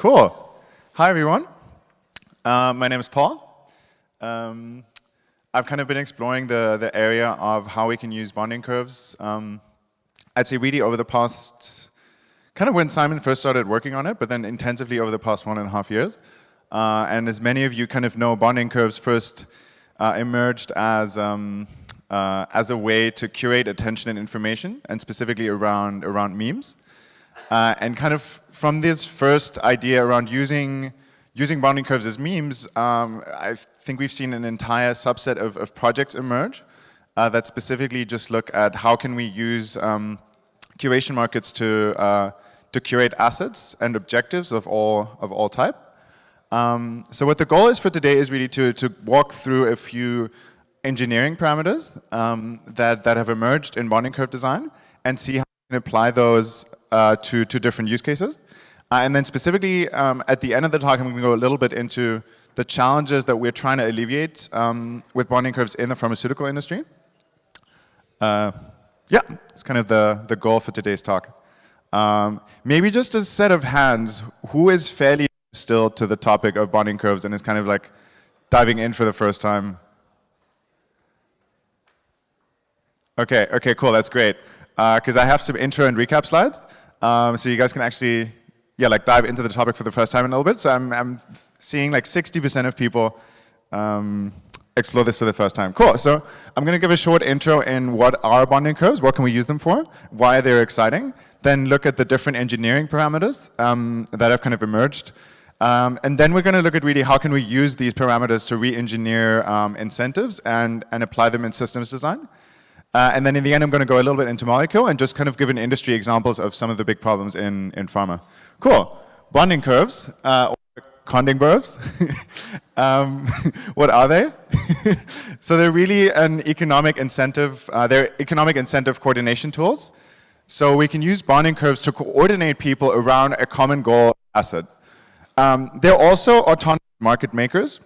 Cool. Hi, everyone. My name is Paul. I've kind of been exploring the area of how we can use bonding curves. I'd say really over the past, kind of when Simon first started working on it, but then intensively over the past 1.5 years. And as many of you kind of know, bonding curves first emerged as a way to curate attention and information, and specifically around memes. And kind of from this first idea around using bonding curves as memes, I think we've seen an entire subset of projects emerge that specifically just look at how can we use curation markets to curate assets and objectives of all type. So what the goal is for today is really to walk through a few engineering parameters that have emerged in bonding curve design and see how we can apply those to different use cases. And then specifically, at the end of the talk, I'm going to go a little bit into the challenges that we're trying to alleviate with bonding curves in the pharmaceutical industry. Yeah, it's kind of the goal for today's talk. Maybe just a set of hands, who is fairly still to the topic of bonding curves and is kind of like diving in for the first time? Okay, cool, that's great. Because I have some intro and recap slides, so you guys can actually, like dive into the topic for the first time in a little bit. So I'm seeing like 60% of people explore this for the first time. Cool, so I'm gonna give a short intro in what are bonding curves, what can we use them for, why they're exciting, then look at the different engineering parameters that have kind of emerged. And then we're gonna look at really how can we use these parameters to re-engineer incentives and apply them in systems design. And then in the end, I'm going to go a little bit into molecule and just kind of give an industry examples of some of the big problems in pharma. Cool. Bonding curves, or conding curves. What are they? So they're really an economic incentive. They're economic incentive coordination tools. So we can use bonding curves to coordinate people around a common goal asset. They're also autonomous market makers.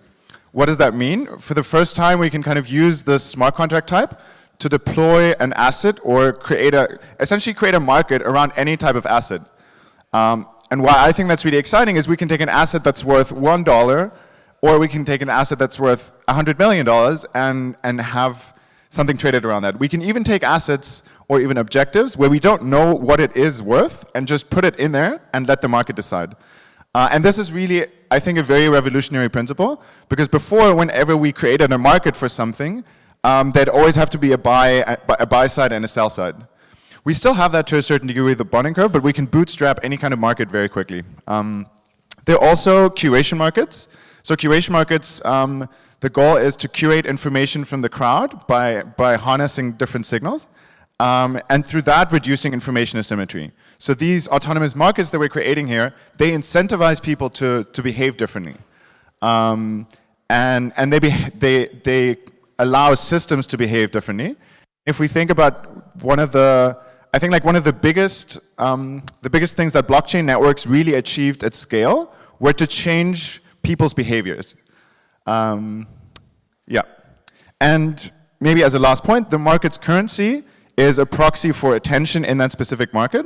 What does that mean? For the first time, we can kind of use this smart contract type to deploy an asset or essentially create a market around any type of asset. And why I think that's really exciting is we can take an asset that's worth $1, or we can take an asset that's worth $100 million and have something traded around that. We can even take assets or even objectives where we don't know what it is worth and just put it in there and let the market decide. And this is really, I think, a very revolutionary principle, because before, whenever we created a market for something, there'd always have to be a buy side and a sell side. We still have that to a certain degree with the bonding curve, but we can bootstrap any kind of market very quickly. There are also curation markets. So curation markets, the goal is to curate information from the crowd by harnessing different signals, and through that reducing information asymmetry. So these autonomous markets that we're creating here, they incentivize people to behave differently, and they allow systems to behave differently. If we think about one of the biggest things that blockchain networks really achieved at scale were to change people's behaviors. Yeah. And maybe as a last point, the market's currency is a proxy for attention in that specific market,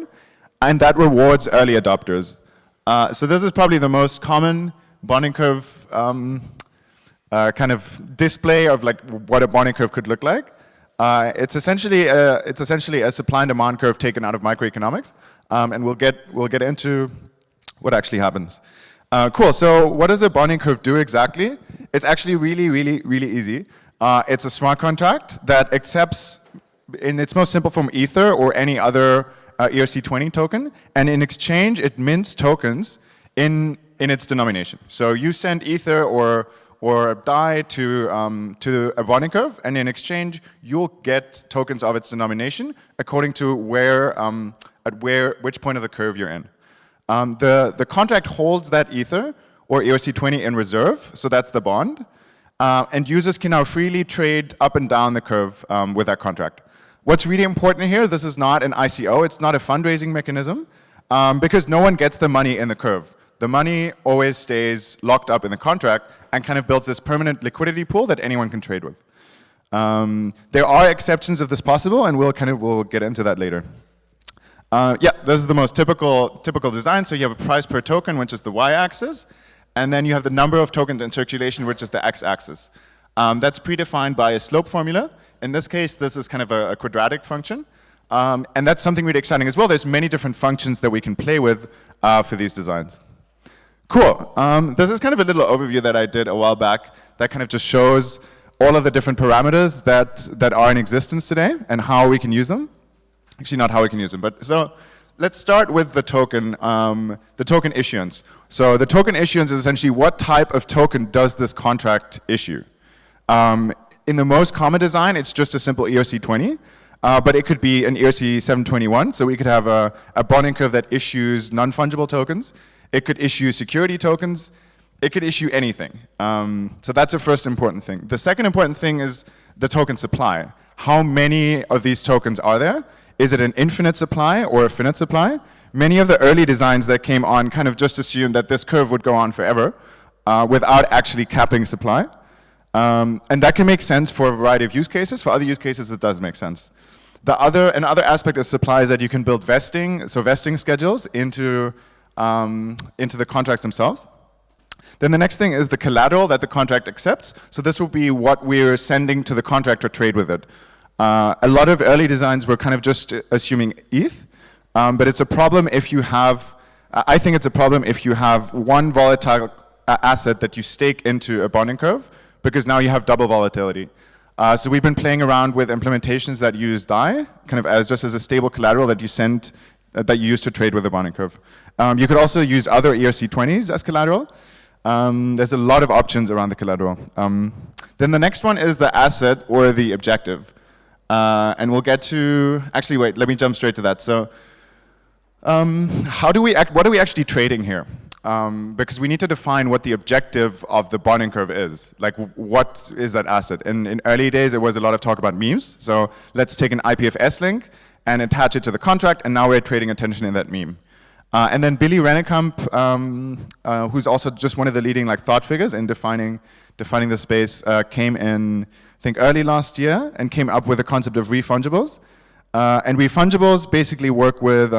and that rewards early adopters. So this is probably the most common bonding curve kind of display of like what a bonding curve could look like. It's essentially a supply and demand curve taken out of microeconomics, and we'll get into what actually happens. Cool. So what does a bonding curve do exactly? It's actually really easy. It's a smart contract that accepts, in its most simple form, Ether or any other ERC20 token, and in exchange it mints tokens in its denomination. So you send Ether or DAI to a bonding curve, and in exchange you'll get tokens of its denomination according to which point of the curve you're in. The contract holds that Ether or ERC20 in reserve, so that's the bond, and users can now freely trade up and down the curve with that contract. What's really important here, this is not an ICO, it's not a fundraising mechanism, because no one gets the money in the curve. The money always stays locked up in the contract and kind of builds this permanent liquidity pool that anyone can trade with. There are exceptions of this possible, and we'll get into that later. Yeah, this is the most typical design. So you have a price per token, which is the y-axis, and then you have the number of tokens in circulation, which is the x-axis. That's predefined by a slope formula. In this case, this is kind of a quadratic function. And that's something really exciting as well. There's many different functions that we can play with for these designs. Cool. This is kind of a little overview that I did a while back that kind of just shows all of the different parameters that are in existence today and how we can use them. Actually, not how we can use them, but so let's start with the token issuance. So the token issuance is essentially what type of token does this contract issue. In the most common design, it's just a simple ERC20, but it could be an ERC 721. So we could have a bonding curve that issues non-fungible tokens. It could issue security tokens. It could issue anything. So that's the first important thing. The second important thing is the token supply. How many of these tokens are there? Is it an infinite supply or a finite supply? Many of the early designs that came on kind of just assumed that this curve would go on forever without actually capping supply. And that can make sense for a variety of use cases. For other use cases, it does make sense. Another aspect of supply is that you can build vesting schedules into the contracts themselves. Then the next thing is the collateral that the contract accepts. So this will be what we're sending to the contract to trade with it. A lot of early designs were kind of just assuming ETH, but it's a problem if you have, I think it's a problem if you have one volatile asset that you stake into a bonding curve, because now you have double volatility. So we've been playing around with implementations that use DAI, kind of just as a stable collateral that you use to trade with a bonding curve. You could also use other ERC20s as collateral. There's a lot of options around the collateral. Then the next one is the asset or the objective. And we'll get to, actually wait, let me jump straight to that. So what are we actually trading here? Because we need to define what the objective of the bonding curve is. Like, what is that asset? In early days, there was a lot of talk about memes. So let's take an IPFS link and attach it to the contract, and now we're trading attention in that meme. And then Billy Rennekamp, who's also just one of the leading thought figures in defining the space, came in, I think, early last year and came up with the concept of refungibles. And refungibles basically work with,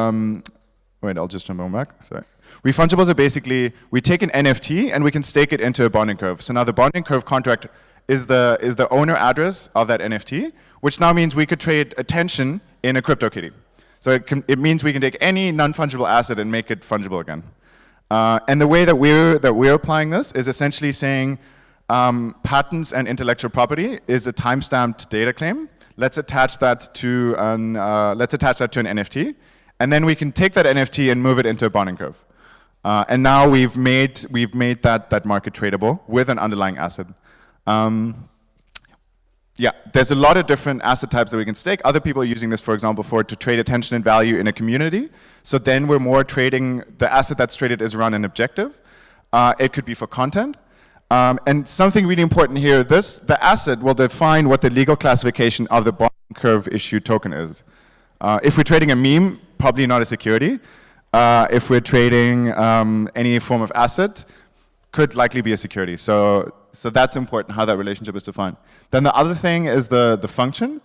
wait, I'll just jump on back, sorry. Refungibles are basically, we take an NFT and we can stake it into a bonding curve. So now the bonding curve contract is the owner address of that NFT, which now means we could trade attention in a CryptoKitty. So it means we can take any non-fungible asset and make it fungible again. And the way that we're applying this is essentially saying patents and intellectual property is a time-stamped data claim. Let's attach that to an NFT, and then we can take that NFT and move it into a bonding curve. And now we've made that market tradable with an underlying asset. Yeah, there's a lot of different asset types that we can stake. Other people are using this, for example, to trade attention and value in a community. So then we're more trading, the asset that's traded is around an objective. It could be for content. And something really important here, the asset will define what the legal classification of the bonding curve issue token is. If we're trading a meme, probably not a security. If we're trading any form of asset, could likely be a security. So that's important, how that relationship is defined. Then the other thing is the function.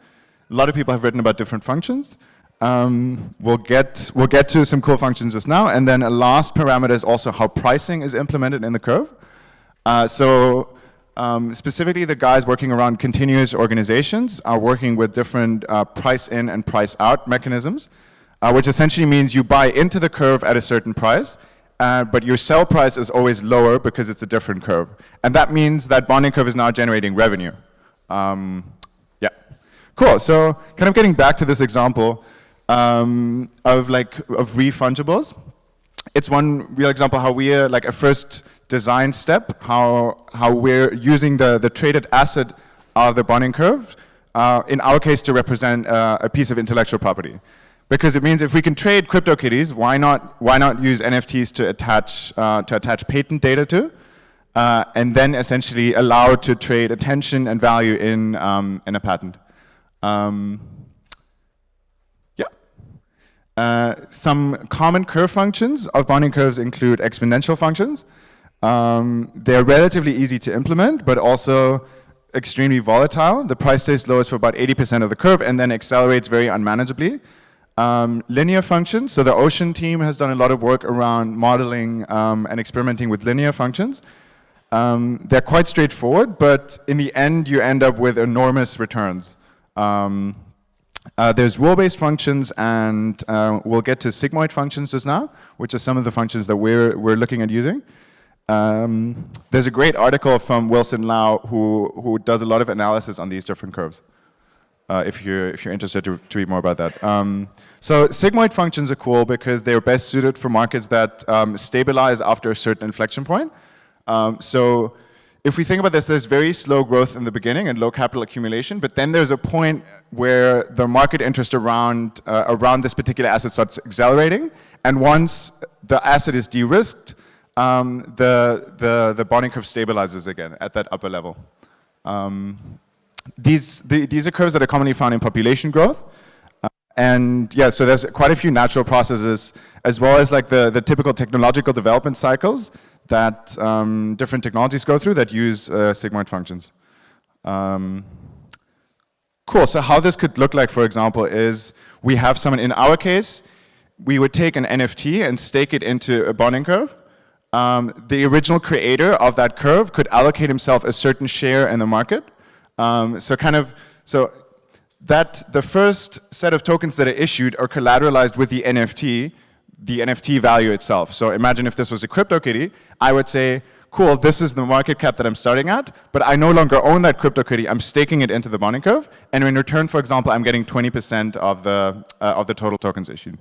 A lot of people have written about different functions. We'll get to some cool functions just now. And then a last parameter is also how pricing is implemented in the curve. Specifically, the guys working around continuous organizations are working with different price in and price out mechanisms, which essentially means you buy into the curve at a certain price, but your sell price is always lower because it's a different curve. And that means that bonding curve is now generating revenue. Yeah, cool. So kind of getting back to this example of refungibles. It's one real example how we're a first design step, how we're using the traded asset of the bonding curve, in our case to represent a piece of intellectual property. Because it means if we can trade CryptoKitties, why not use NFTs to attach patent data to, and then essentially allow to trade attention and value in a patent. Some common curve functions of bonding curves include exponential functions. They're relatively easy to implement, but also extremely volatile. The price stays lowest for about 80% of the curve and then accelerates very unmanageably. Linear functions. So the Ocean team has done a lot of work around modeling and experimenting with linear functions. They're quite straightforward, but in the end, you end up with enormous returns. There's rule-based functions, and we'll get to sigmoid functions just now, which are some of the functions that we're looking at using. There's a great article from Wilson Lau who does a lot of analysis on these different curves. If you're interested to read more about that. So sigmoid functions are cool because they're best suited for markets that stabilize after a certain inflection point. So if we think about this, there's very slow growth in the beginning and low capital accumulation, but then there's a point where the market interest around this particular asset starts accelerating, and once the asset is de-risked, the bonding curve stabilizes again at that upper level. These are curves that are commonly found in population growth. And yeah, so there's quite a few natural processes, as well as like the typical technological development cycles that different technologies go through that use sigmoid functions. Cool, so how this could look like, for example, is we have someone, in our case, we would take an NFT and stake it into a bonding curve. The original creator of that curve could allocate himself a certain share in the market. So the first set of tokens that are issued are collateralized with the NFT value itself. So imagine if this was a CryptoKitty, I would say, cool, this is the market cap that I'm starting at, but I no longer own that CryptoKitty, I'm staking it into the bonding curve, and in return, for example, I'm getting 20% of the total tokens issued.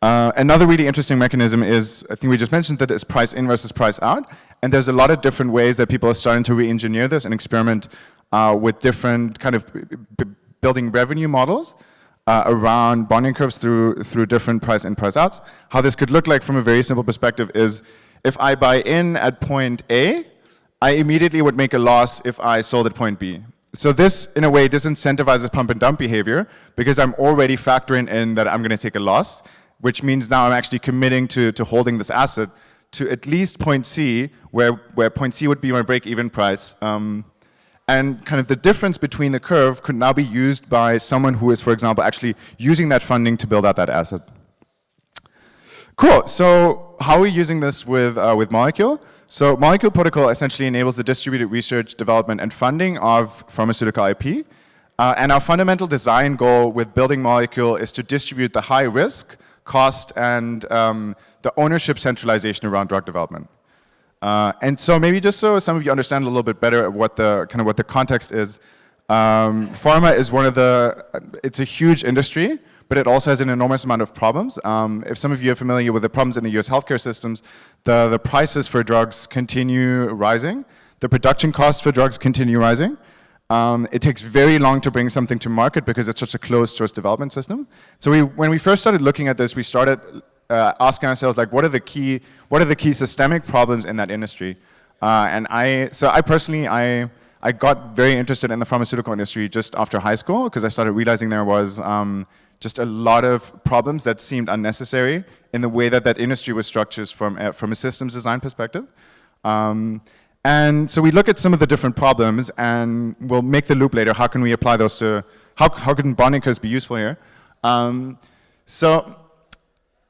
Another really interesting mechanism is, I think we just mentioned that, is price in versus price out. And there's a lot of different ways that people are starting to re-engineer this and experiment with different kind of building revenue models around bonding curves through different price in, price outs. How this could look like from a very simple perspective is, if I buy in at point A, I immediately would make a loss if I sold at point B. So this, in a way, disincentivizes pump and dump behavior because I'm already factoring in that I'm going to take a loss, which means now I'm actually committing to holding this asset to at least point C, where point C would be my break-even price. And kind of the difference between the curve could now be used by someone who is, for example, actually using that funding to build out that asset. Cool, so how are we using this with Molecule? So Molecule Protocol essentially enables the distributed research, development, and funding of pharmaceutical IP. And our fundamental design goal with building Molecule is to distribute the high risk, cost, and the ownership centralization around drug development. And so maybe just so some of you understand a little bit better what the context is, pharma is it's a huge industry, but it also has an enormous amount of problems. If some of you are familiar with the problems in the US healthcare systems, the prices for drugs continue rising, the production costs for drugs continue rising. It takes very long to bring something to market because it's such a closed source development system. So when we first started looking at this, we started asking ourselves, like, what are the key systemic problems in that industry? I personally got very interested in the pharmaceutical industry just after high school because I started realizing there was just a lot of problems that seemed unnecessary in the way that industry was structured from a systems design perspective. And so we look at some of the different problems, and we'll make the loop later. How can we apply those to, how can bonding curves be useful here? And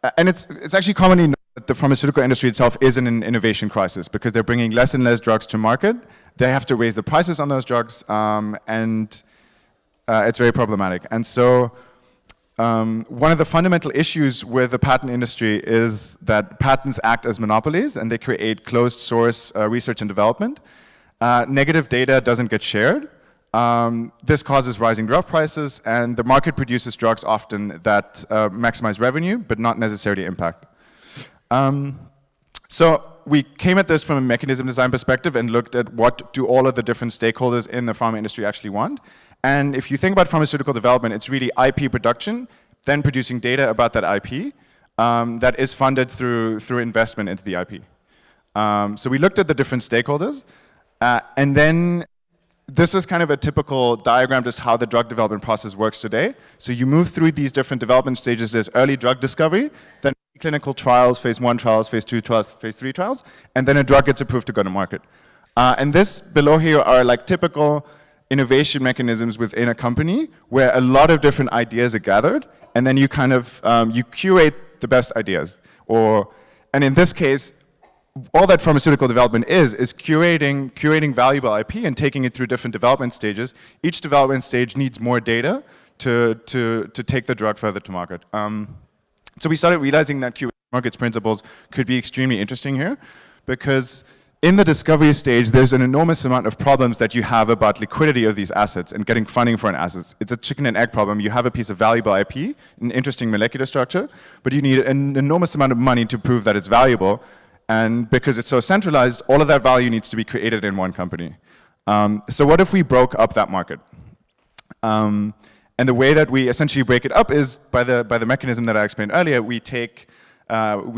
it's actually commonly known that the pharmaceutical industry itself is in an innovation crisis because they're bringing less and less drugs to market. They have to raise the prices on those drugs, and it's very problematic. And so one of the fundamental issues with the patent industry is that patents act as monopolies and they create closed source research and development. Negative data doesn't get shared. This causes rising drug prices, and the market produces drugs often that maximize revenue but not necessarily impact. So we came at this from a mechanism design perspective and looked at what do all of the different stakeholders in the pharma industry actually want. And if you think about pharmaceutical development, it's really IP production, then producing data about that IP that is funded through investment into the IP. So we looked at the different stakeholders, and then this is kind of a typical diagram just how the drug development process works today. So you move through these different development stages. There's early drug discovery, then clinical trials, phase 1 trials, phase 2 trials, phase 3 trials, and then a drug gets approved to go to market. And this below here are like typical innovation mechanisms within a company where a lot of different ideas are gathered and then you kind of you curate the best ideas. And in this case, all that pharmaceutical development is curating valuable IP and taking it through different development stages. Each development stage needs more data to take the drug further to market. So we started realizing that curated markets principles could be extremely interesting here, because in the discovery stage, there's an enormous amount of problems that you have about liquidity of these assets and getting funding for an asset. It's a chicken and egg problem. You have a piece of valuable IP, an interesting molecular structure, but you need an enormous amount of money to prove that it's valuable. And because it's so centralized, all of that value needs to be created in one company. So what if we broke up that market? And the way that we essentially break it up is by the mechanism that I explained earlier. We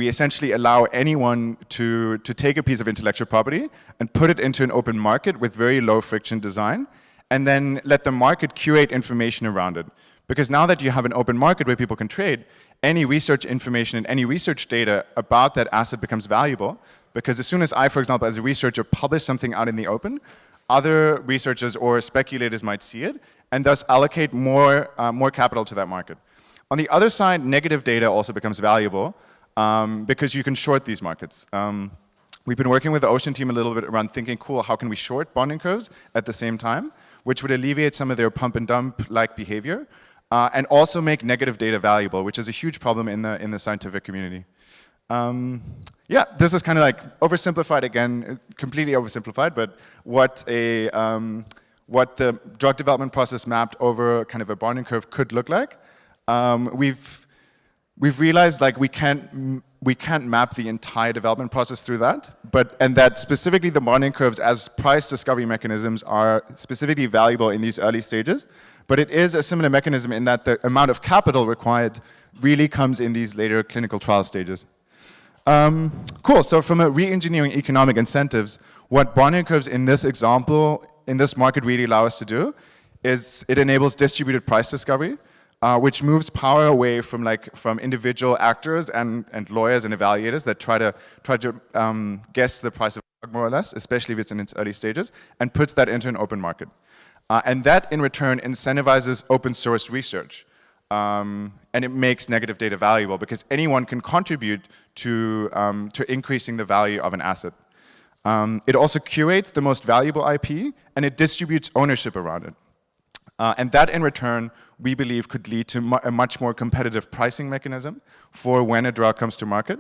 essentially allow anyone to take a piece of intellectual property and put it into an open market with very low friction design, and then let the market curate information around it. Because now that you have an open market where people can trade, any research information and any research data about that asset becomes valuable, because as soon as I, for example, as a researcher, publish something out in the open, other researchers or speculators might see it, and thus allocate more capital to that market. On the other side, negative data also becomes valuable, because you can short these markets. We've been working with the Ocean team a little bit around thinking, cool, how can we short bonding curves at the same time, which would alleviate some of their pump and dump-like behavior, and also make negative data valuable, which is a huge problem in the scientific community. Yeah, this is kind of like oversimplified again, completely oversimplified, but what the drug development process mapped over kind of a bonding curve could look like. We've realized like we can't map the entire development process through that, and that specifically the bonding curves as price discovery mechanisms are specifically valuable in these early stages. But it is a similar mechanism in that the amount of capital required really comes in these later clinical trial stages. Cool, so from a re-engineering economic incentives, what bonding curves in this example, in this market really allow us to do is it enables distributed price discovery, which moves power away from individual actors and lawyers and evaluators that try to guess the price of a drug more or less, especially if it's in its early stages, and puts that into an open market. And that, in return, incentivizes open source research. And it makes negative data valuable because anyone can contribute to increasing the value of an asset. It also curates the most valuable IP, and it distributes ownership around it. And that, in return, we believe could lead to a much more competitive pricing mechanism for when a drug comes to market.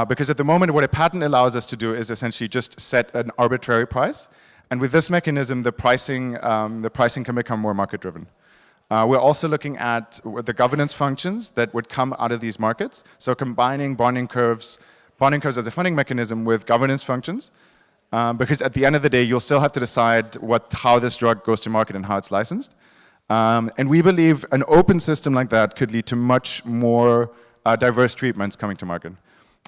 Because at the moment, what a patent allows us to do is essentially just set an arbitrary price. And with this mechanism, the pricing can become more market-driven. We're also looking at the governance functions that would come out of these markets. So combining bonding curves as a funding mechanism with governance functions. Because at the end of the day, you'll still have to decide how this drug goes to market and how it's licensed. And we believe an open system like that could lead to much more diverse treatments coming to market.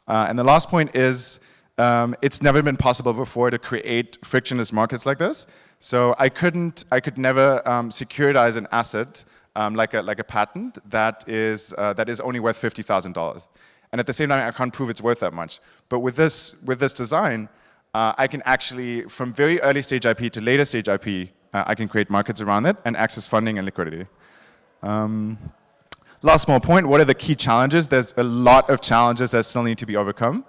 And the last point is, it's never been possible before to create frictionless markets like this. So I could never securitize an asset like a patent that is only worth $50,000. And at the same time, I can't prove it's worth that much. But with this design, I can actually, from very early stage IP to later stage IP, I can create markets around it and access funding and liquidity. Last small point, what are the key challenges? There's a lot of challenges that still need to be overcome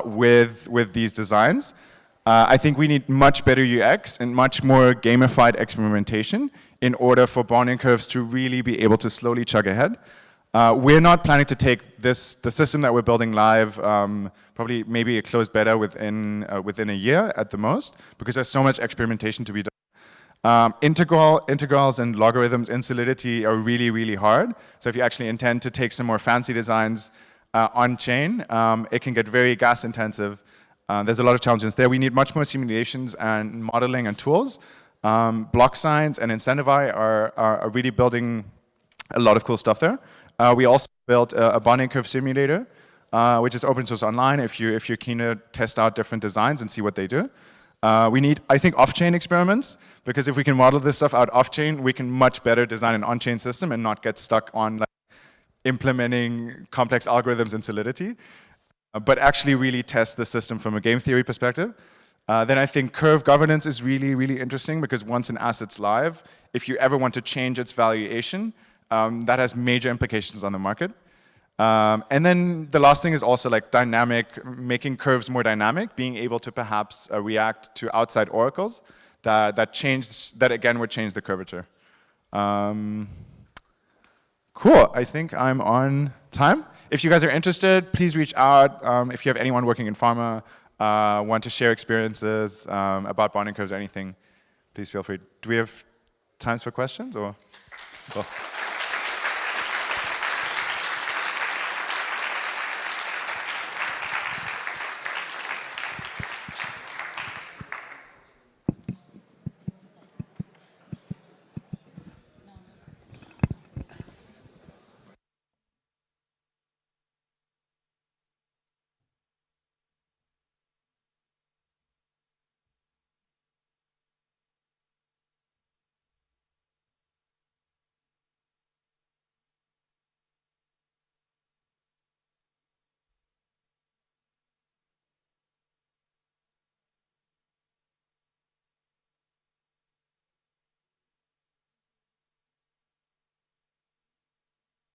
with these designs. I think we need much better UX and much more gamified experimentation in order for bonding curves to really be able to slowly chug ahead. We're not planning to take the system that we're building live, probably maybe a closed beta within a year at the most, because there's so much experimentation to be done. Integrals and logarithms in Solidity are really, really hard. So if you actually intend to take some more fancy designs on-chain, it can get very gas intensive. There's a lot of challenges there. We need much more simulations and modeling and tools. Block Science and Incentivi are really building a lot of cool stuff there. We also built a bonding curve simulator, which is open source online if you're keen to test out different designs and see what they do. We need, I think, off-chain experiments, because if we can model this stuff out off-chain, we can much better design an on-chain system and not get stuck on implementing complex algorithms in Solidity, but actually really test the system from a game theory perspective. Then I think curve governance is really, really interesting, because once an asset's live, if you ever want to change its valuation, that has major implications on the market. And then the last thing is also like dynamic, making curves more dynamic, being able to perhaps react to outside oracles that again would change the curvature. Cool, I think I'm on time. If you guys are interested, please reach out. If you have anyone working in pharma, want to share experiences about bonding curves or anything, please feel free. Do we have times for questions or? Cool.